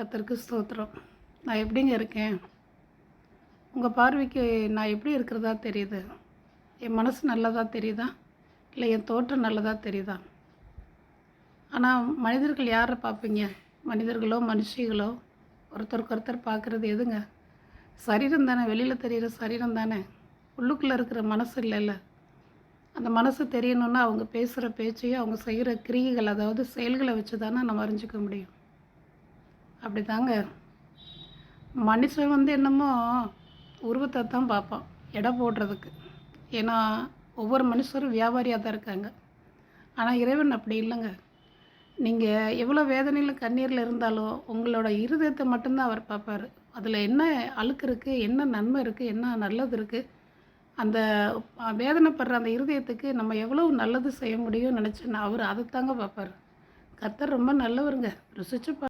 கர்த்தருக்கு ஸ்தோத்திரம். நான் எப்படிங்க இருக்கேன்? உங்கள் பார்வைக்கு நான் எப்படி இருக்கிறதா தெரியுது? என் மனசு நல்லதா தெரியுதா? இல்லை என் தோற்றம் நல்லதா தெரியுதா? ஆனால் மனிதர்கள் யாரை பார்ப்பீங்க? மனிதர்களோ மனுஷிகளோ ஒருத்தருக்கு ஒருத்தர் பார்க்குறது எதுங்க? சரீரம் தானே, வெளியில் தெரிகிற சரீரம் தானே. உள்ளுக்குள்ளே இருக்கிற மனசு இல்லைல்ல. அந்த மனசு தெரியணுன்னா அவங்க பேசுகிற பேச்சையும் அவங்க செய்கிற கிரியைகள், அதாவது செயல்களை வச்சு தானே நம்ம அறிஞ்சிக்க முடியும். அப்படி தாங்க மனுஷன் என்னமோ உருவத்தை தான் பார்ப்பான் எடை போடுறதுக்கு. ஏன்னா ஒவ்வொரு மனுஷரும் வியாபாரியாக தான் இருக்காங்க. ஆனால் இறைவன் அப்படி இல்லைங்க. நீங்கள் எவ்வளோ வேதனையில் கண்ணீரில் இருந்தாலும் உங்களோட இருதயத்தை மட்டும்தான் அவர் பார்ப்பார். அதில் என்ன அழுக்கு இருக்குது, என்ன நன்மை இருக்குது, என்ன நல்லது இருக்குது, அந்த வேதனைப்படுற அந்த இருதயத்துக்கு நம்ம எவ்வளோ நல்லது செய்ய முடியும்னு நினச்சேன்னா அவர் அதைத்தாங்க பார்ப்பார். கர்த்தர் ரொம்ப நல்லவருங்க. ருசிச்சு